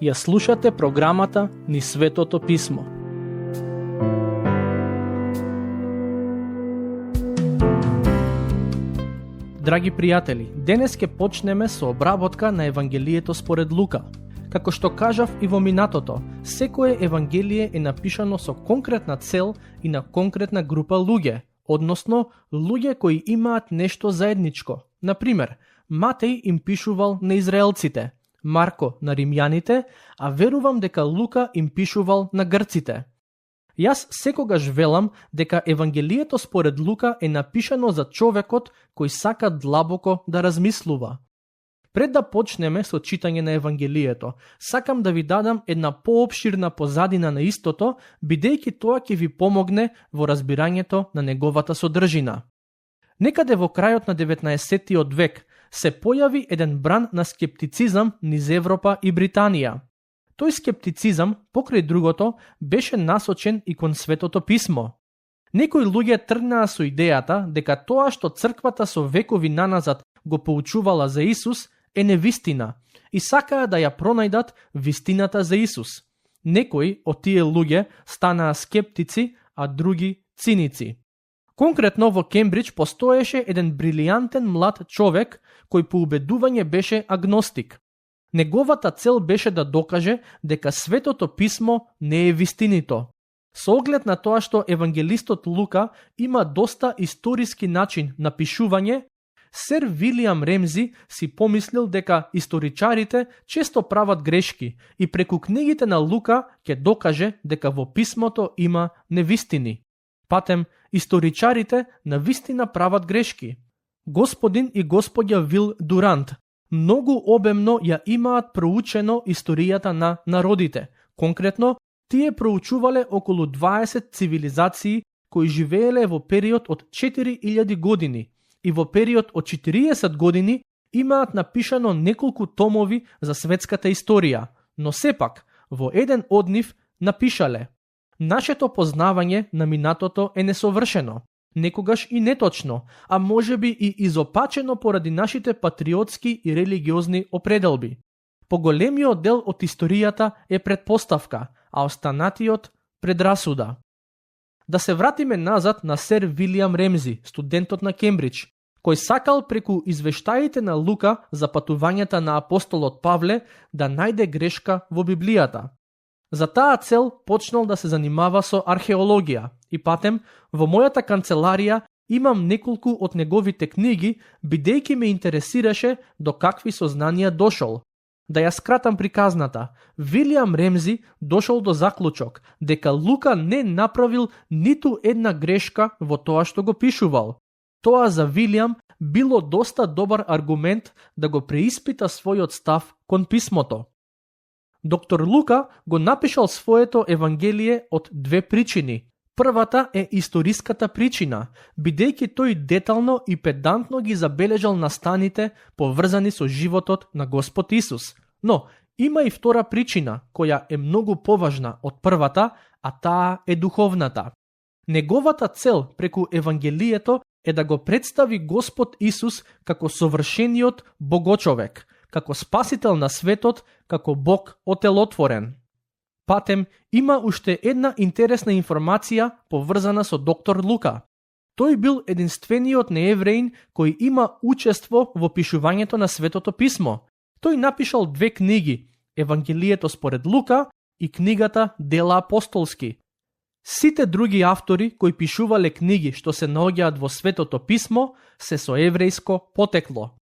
Ја слушате програмата Низ Светото Писмо. Драги пријатели, денес ќе почнеме со обработка на Евангелието според Лука. Како што кажав и во минатото, секое Евангелие е напишано со конкретна цел и на конкретна група луѓе, односно луѓе кои имаат нешто заедничко. Например, Матеј им пишувал на израелците, Марко на римјаните, а верувам дека Лука им пишувал на грците. Јас секогаш велам дека Евангелието според Лука е напишано за човекот кој сака длабоко да размислува. Пред да почнеме со читање на Евангелието, сакам да ви дадам една поопширна позадина на истото, бидејќи тоа ќе ви помогне во разбирањето на неговата содржина. Некаде во крајот на 19-тиот век се појави еден бран на скептицизам низ Европа и Британија. Тој скептицизам, покрај другото, беше насочен и кон Светото Писмо. Некои луѓе тргнаа со идејата дека тоа што црквата со векови наназад го поучувала за Исус е невистина и сакаа да ја пронајдат вистината за Исус. Некои од тие луѓе станаа скептици, а други циници. Конкретно во Кембридж постоеше еден брилијантен млад човек кој по убедување беше агностик. Неговата цел беше да докаже дека Светото Писмо не е вистинито. Со оглед на тоа што евангелистот Лука има доста историски начин на пишување, Сер Вилијам Ремзи си помислил дека историчарите често прават грешки и преку книгите на Лука ќе докаже дека во писмото има невистини. Патем, историчарите навистина прават грешки. Господин и господја Вил Дурант многу обемно ја имаат проучено историјата на народите. Конкретно, тие проучувале околу 20 цивилизации кои живееле во период од 4000 години и во период од 40 години имаат напишано неколку томови за светската историја, но сепак во еден од нив напишале: нашето познавање на минатото е несовршено, некогаш и неточно, а можеби и изопачено поради нашите патриотски и религиозни определби. Поголемиот дел од историјата е предпоставка, а останатиот предрасуда. Да се вратиме назад на Сер Вилијам Ремзи, студентот на Кембридж, кој сакал преку извештаите на Лука за патувањата на апостолот Павле да најде грешка во Библијата. За таа цел почнал да се занимава со археологија и патем во мојата канцеларија имам неколку од неговите книги, бидејќи ме интересираше до какви сознанија дошол. Да ја скратам приказната, Вилијам Ремзи дошол до заклучок дека Лука не направил ниту една грешка во тоа што го пишувал. Тоа за Вилијам било доста добар аргумент да го преиспита својот став кон писмото. Доктор Лука го напишал своето Евангелие од две причини. Првата е историската причина, бидејќи тој детално и педантно ги забележал настаните поврзани со животот на Господ Исус. Но има и втора причина, која е многу поважна од првата, а таа е духовната. Неговата цел преку Евангелието е да го представи Господ Исус како совршениот богочовек, како спасител на светот, како Бог отелотворен. Патем, има уште една интересна информација поврзана со доктор Лука. Тој бил единствениот неевреин кој има учество во пишувањето на Светото Писмо. Тој напишал две книги, Евангелието според Лука и книгата Дела апостолски. Сите други автори кои пишувале книги што се наоѓаат во Светото Писмо се со еврејско потекло.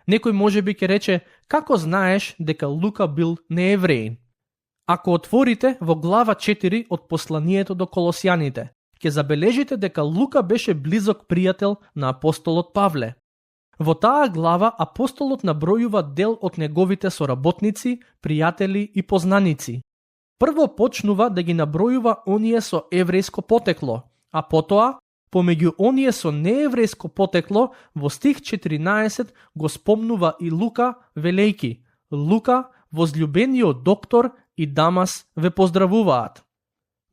Некој можеби ќе рече, како знаеш дека Лука бил неевреин? Ако отворите во глава 4 од посланието до Колосјаните, ќе забележите дека Лука беше близок пријател на апостолот Павле. Во таа глава апостолот набројува дел од неговите соработници, пријатели и познаници. Прво почнува да ги набројува оние со еврејско потекло, а потоа, помеѓу оние со нееврејско потекло, во стих 14 го спомнува и Лука, велејки: Лука, возлюбениот доктор и Дамас ве поздравуваат.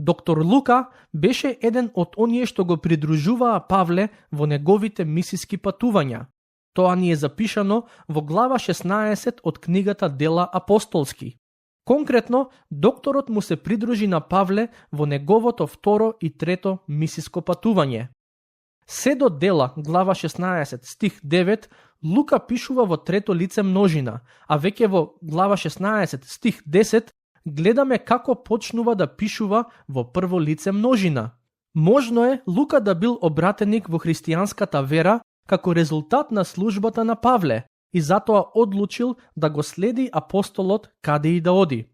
Доктор Лука беше еден од оние што го придружуваа Павле во неговите мисиски патувања. Тоа ни е запишано во глава 16 од книгата Дела апостолски. Конкретно, докторот му се придружи на Павле во неговото второ и трето мисиско патување. Се до Дела, глава 16, стих 9, Лука пишува во трето лице множина, а веќе во глава 16, стих 10, гледаме како почнува да пишува во прво лице множина. Можно е Лука да бил обратеник во христијанската вера како резултат на службата на Павле и затоа одлучил да го следи апостолот каде и да оди.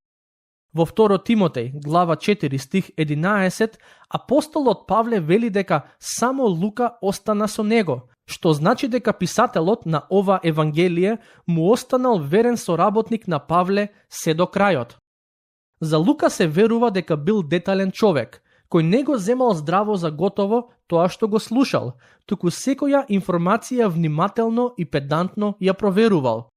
Во 2 Тимотеј, глава 4, стих 11, апостолот Павле вели дека само Лука остана со него, што значи дека писателот на ова евангелие му останал верен соработник на Павле се до крајот. За Лука се верува дека бил детален човек, кој не го земал здраво за готово тоа што го слушал, туку секоја информација внимателно и педантно ја проверувал.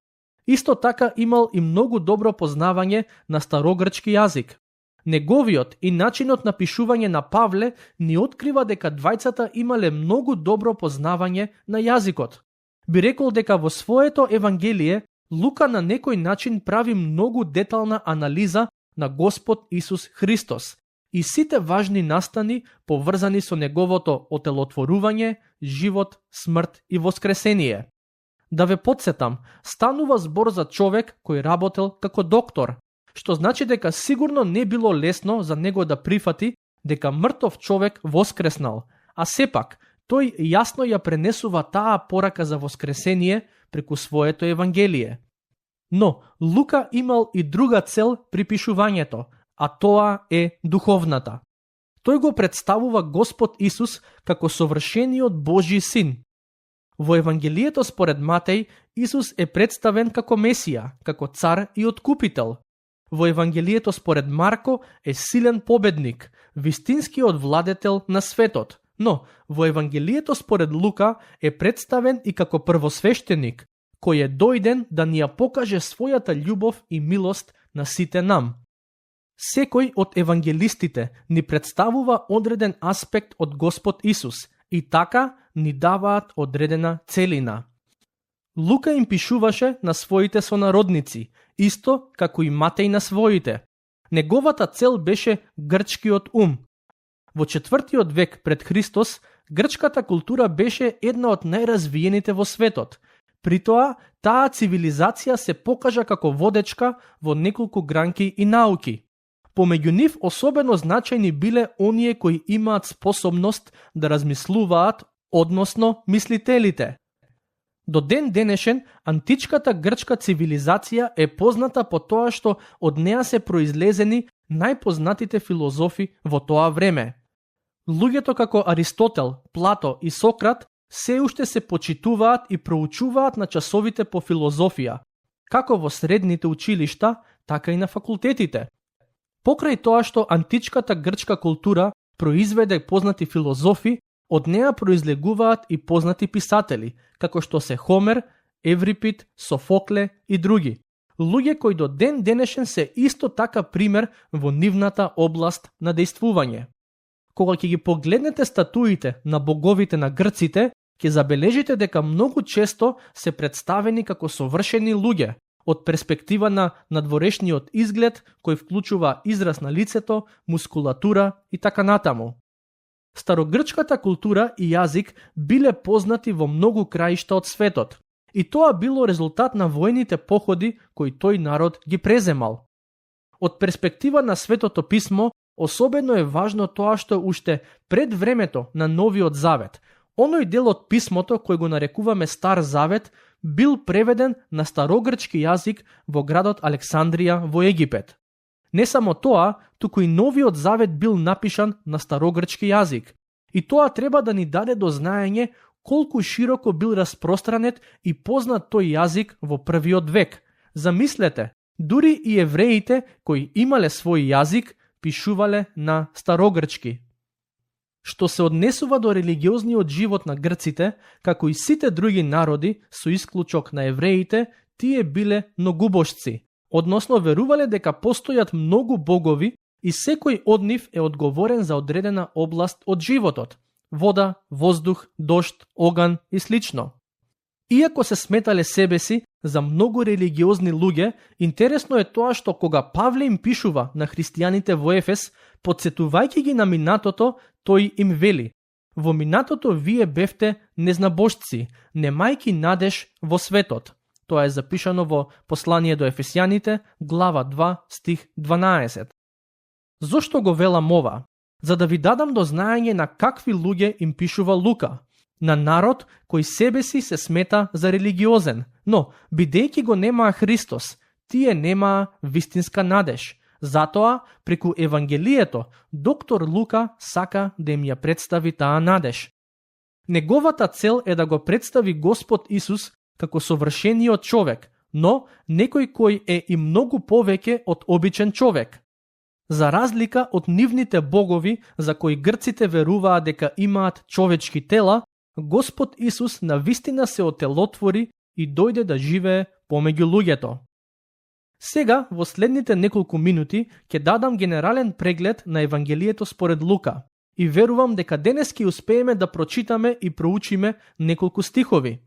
Исто така имал и многу добро познавање на старогрчки јазик. Неговиот и начинот на пишување на Павле ни открива дека двајцата имале многу добро познавање на јазикот. Би рекол дека во своето евангелие Лука на некој начин прави многу детална анализа на Господ Исус Христос и сите важни настани поврзани со неговото отелотворување, живот, смрт и воскресение. Да ве подсетам, станува збор за човек кој работел како доктор, што значи дека сигурно не било лесно за него да прифати дека мртов човек воскреснал, а сепак тој јасно ја пренесува таа порака за воскресение преку своето евангелие. Но Лука имал и друга цел при пишувањето, а тоа е духовната. Тој го представува Господ Исус како совршениот Божји син. Во Евангелието според Матеј, Исус е представен како Месија, како цар и откупител. Во Евангелието според Марко е силен победник, вистинскиот владетел на светот. Но во Евангелието според Лука е представен и како првосвештеник, кој е дојден да ни ја покаже својата љубов и милост на сите нам. Секој од евангелистите ни представува одреден аспект од Господ Исус и така ни даваат одредена целина. Лука им пишуваше на своите сонародници, исто како и Матеј на своите. Неговата цел беше грчкиот ум. Во 4 век пред Христос, грчката култура беше една од најразвиените во светот. При тоа, таа цивилизација се покажа како водечка во неколку гранки и науки. Помеѓу нив особено значајни биле оние кои имаат способност да размислуваат, односно мислителите. До ден денешен, античката грчка цивилизација е позната по тоа што од неа се произлезени најпознатите филозофи во тоа време. Луѓето како Аристотел, Плато и Сократ се уште се почитуваат и проучуваат на часовите по филозофија, како во средните училишта, така и на факултетите. Покрај тоа што античката грчка култура произведе познати филозофи, од неа произлегуваат и познати писатели, како што се Хомер, Еврипид, Софокле и други. Луѓе кои до ден денешен се исто така пример во нивната област на дејствување. Кога ќе ги погледнете статуите на боговите на грците, ќе забележите дека многу често се представени како совршени луѓе, од перспектива на надворешниот изглед, кој вклучува израз на лицето, мускулатура и така натаму. Старогрчката култура и јазик биле познати во многу краишта од светот, и тоа било резултат на војните походи кои тој народ ги преземал. Од перспектива на Светото писмо, особено е важно тоа што уште пред времето на Новиот Завет, оној дел од писмото кој го нарекуваме Стар Завет, бил преведен на старогрчки јазик во градот Александрија во Египет. Не само тоа, туку и Новиот Завет бил напишан на старогрчки јазик. И тоа треба да ни даде до знаење колку широко бил распространет и познат тој јазик во првиот век. Замислете, дури и евреите кои имале свој јазик, пишувале на старогрчки. Што се однесува до религиозниот живот на грците, како и сите други народи, со исклучок на евреите, тие биле многубожци, односно верувале дека постојат многу богови и секој од нив е одговорен за одредена област од животот – вода, воздух, дожд, оган и слично. Иако се сметале себе си за многу религиозни луѓе, интересно е тоа што кога Павле им пишува на христијаните во Ефес, подсетувајќи ги на минатото, тој им вели: во минатото вие бевте незнабожци, немајки надеж во светот. Тоа е запишано во послание до Ефесјаните, глава 2, стих 12. Зошто го велам ова? За да ви дадам до знаење на какви луѓе им пишува Лука. На народ кој себе си се смета за религиозен, но, бидејќи го немаа Христос, тие немаа вистинска надеж. Затоа, преку Евангелието, доктор Лука сака да им ја представи таа надеж. Неговата цел е да го представи Господ Исус како совршениот човек, но некој кој е и многу повеќе од обичен човек. За разлика од нивните богови, за кои грците веруваа дека имаат човечки тела, Господ Исус навистина се отелотвори и дојде да живее помеѓу луѓето. Сега, во следните неколку минути, ќе дадам генерален преглед на Евангелието според Лука и верувам дека денес ќе успееме да прочитаме и проучиме неколку стихови.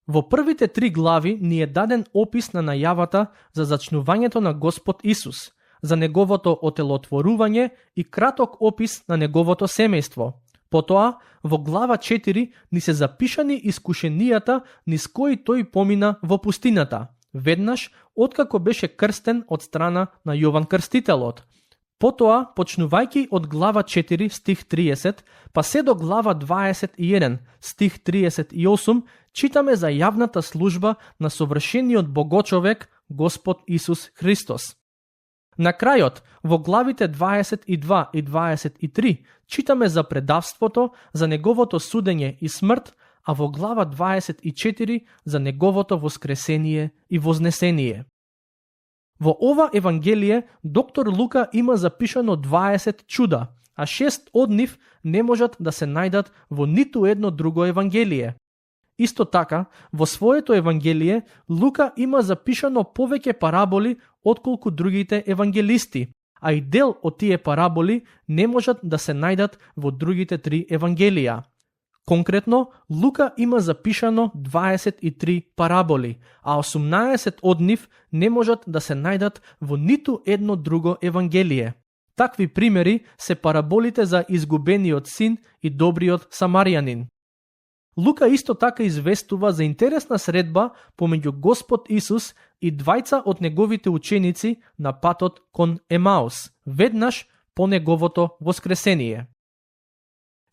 Во првите 3 глави ни е даден опис на најавата за зачнувањето на Господ Исус, за неговото отелотворување и краток опис на неговото семејство. Потоа, во глава 4 ни се запишани искушенијата низ кои тој помина во пустината, веднаш откако беше крстен од страна на Јован Крстителот. Потоа, почнувајќи од глава 4 стих 30, па се до глава 21 стих 38, читаме за јавната служба на совршениот богочовек Господ Исус Христос. На крајот, во главите 22 и 23, читаме за предавството, за неговото судење и смрт, а во глава 24 за неговото воскресение и вознесение. Во ова Евангелие, доктор Лука има запишано 20 чуда, а 6 од нив не можат да се најдат во ниту едно друго Евангелие. Исто така, во своето Евангелие, Лука има запишано повеќе параболи отколку другите евангелисти, а и дел од тие параболи не можат да се најдат во другите 3 Евангелија. Конкретно, Лука има запишано 23 параболи, а 18 од нив не можат да се најдат во ниту едно друго Евангелие. Такви примери се параболите за изгубениот син и добриот самаријанин. Лука исто така известува за интересна средба помеѓу Господ Исус и двајца од неговите ученици на патот кон Емаус, веднаш по неговото воскресение.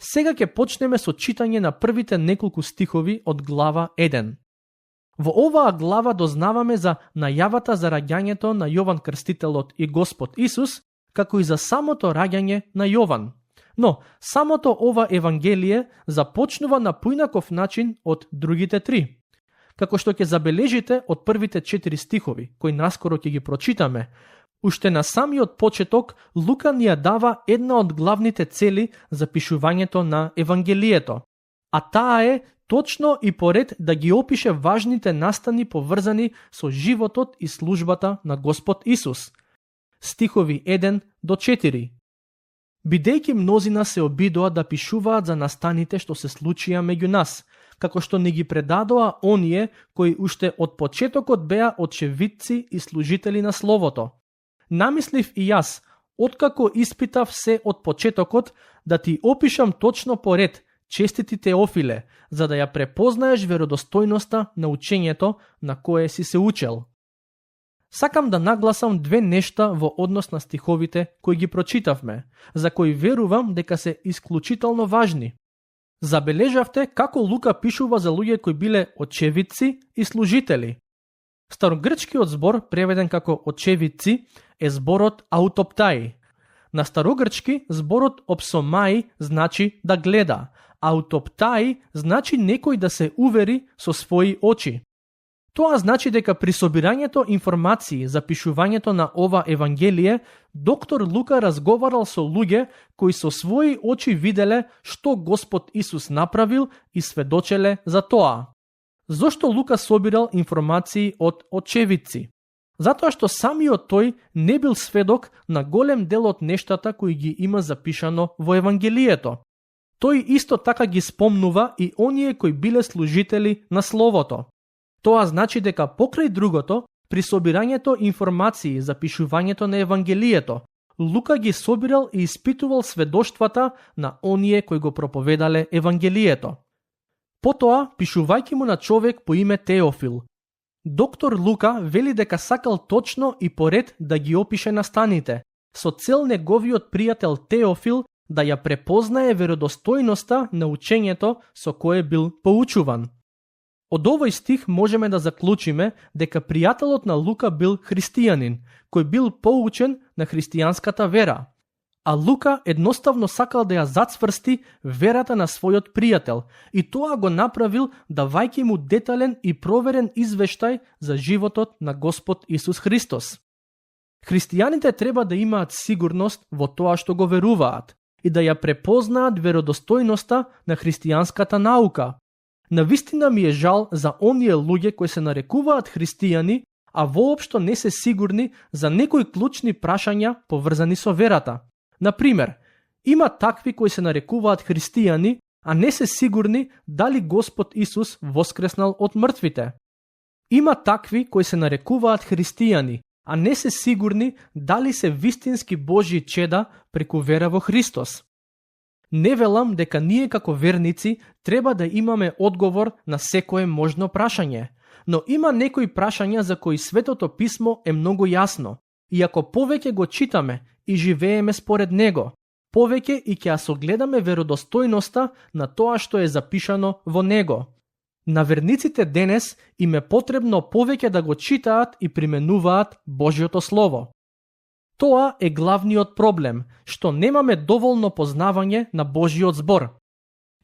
Сега ќе почнеме со читање на првите неколку стихови од глава 1. Во оваа глава дознаваме за најавата за раѓањето на Јован Крстителот и Господ Исус, како и за самото раѓање на Јован. Но, самото ова Евангелие започнува на поинаков начин од другите 3. Како што ќе забележите од првите 4 стихови, кои наскоро ќе ги прочитаме, уште на самиот почеток Лука ни ја дава една од главните цели за пишувањето на Евангелието, а таа е точно и поред да ги опише важните настани поврзани со животот и службата на Господ Исус. Стихови 1 до 4. Бидејќи мнозина се обидоа да пишуваат за настаните што се случија меѓу нас, како што ни ги предадоа оние кои уште од почетокот беа очевидци и служители на Словото. Намислив и јас, откако испитав се од почетокот, да ти опишам точно поред, честити Теофиле, за да ја препознаеш веродостојноста на учењето на кое си се учел. Сакам да нагласам 2 нешта во однос на стиховите кои ги прочитавме, за кои верувам дека се исклучително важни. Забележавте како Лука пишува за луѓе кои биле очевидци и служители. Старогрчкиот збор, преведен како очевидци, е зборот аутоптаи. На старогрчки зборот опсомаи значи да гледа, аутоптаи значи некој да се увери со своји очи. Тоа значи дека при собирањето информации за пишувањето на ова Евангелие, доктор Лука разговарал со луѓе кои со своји очи виделе што Господ Исус направил и сведочеле за тоа. Зошто Лука собирал информации од очевидци? Затоа што самиот тој не бил сведок на голем дел од нештата кои ги има запишано во Евангелието. Тој исто така ги спомнува и оние кои биле служители на Словото. Тоа значи дека покрај другото, при собирањето информации за пишувањето на Евангелието, Лука ги собирал и испитувал сведоштвата на оние кои го проповедале Евангелието. Потоа, пишувајќи му на човек по име Теофил, доктор Лука вели дека сакал точно и поред да ги опише настаните, со цел неговиот пријател Теофил да ја препознае веродостојноста на учењето со кое бил поучуван. Од овој стих можеме да заклучиме дека пријателот на Лука бил христијанин, кој бил поучен на христијанската вера, а Лука едноставно сакал да ја зацврсти верата на својот пријател и тоа го направил давајќи му детален и проверен извештај за животот на Господ Исус Христос. Христијаните треба да имаат сигурност во тоа што го веруваат и да ја препознаат веродостојноста на христијанската наука. Навистина ми е жал за оние луѓе кои се нарекуваат христијани, а воопшто не се сигурни за некои клучни прашања поврзани со верата. Например, има такви кои се нарекуваат христијани, а не се сигурни дали Господ Исус воскреснал од мртвите. Има такви кои се нарекуваат христијани, а не се сигурни дали се вистински Божји чеда преку вера во Христос. Не велам дека ние како верници треба да имаме одговор на секое можно прашање, но има некои прашања за кои Светото писмо е многу јасно, и ако повеќе го читаме и живееме според него, повеќе и ќе ја согледаме веродостојноста на тоа што е запишано во него. На верниците денес им е потребно повеќе да го читаат и применуваат Божјото Слово. Тоа е главниот проблем, што немаме доволно познавање на Божјиот збор.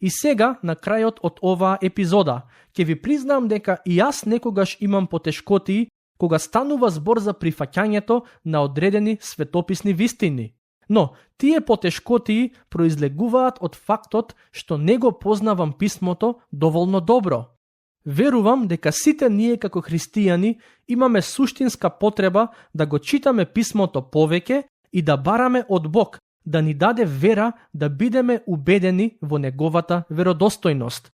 И сега, на крајот од оваа епизода, ќе ви признам дека и јас некогаш имам потешкотии кога станува збор за прифаќањето на одредени светописни вистини. Но, тие потешкотии произлегуваат од фактот што не го познавам писмото доволно добро. Верувам дека сите ние како христијани имаме суштинска потреба да го читаме писмото повеќе и да бараме од Бог да ни даде вера да бидеме убедени во неговата веродостојност.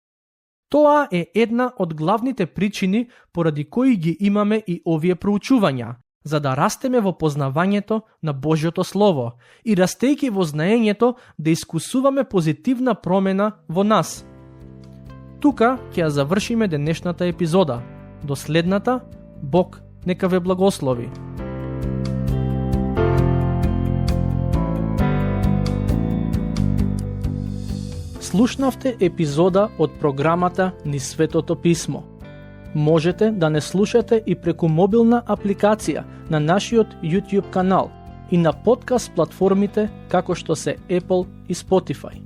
Тоа е една од главните причини поради кои ги имаме и овие проучувања, за да растеме во познавањето на Божјото Слово и растејќи во знаењето да искусуваме позитивна промена во нас. Тука ќе ја завршиме денешната епизода. До следната, Бог нека ве благослови. Слушнавте епизода од програмата Низ Светото писмо. Можете да не слушате и преку мобилна апликација на нашиот YouTube канал и на подкаст платформите како што се Apple и Spotify.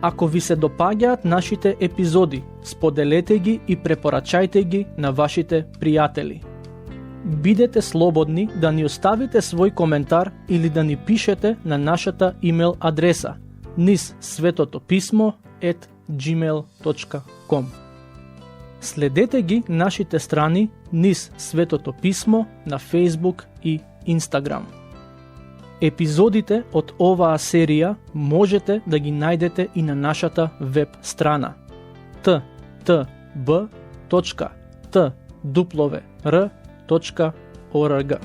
Ако ви се допаѓаат нашите епизоди, споделете ги и препорачајте ги на вашите пријатели. Бидете слободни да ни оставите свој коментар или да ни пишете на нашата имейл адреса nizsvetotopисmo@gmail.com. Следете ги нашите страни Низ Светото писмо на Facebook и Instagram. Епизодите од оваа серија можете да ги најдете и на нашата веб страна ttb.twr.org.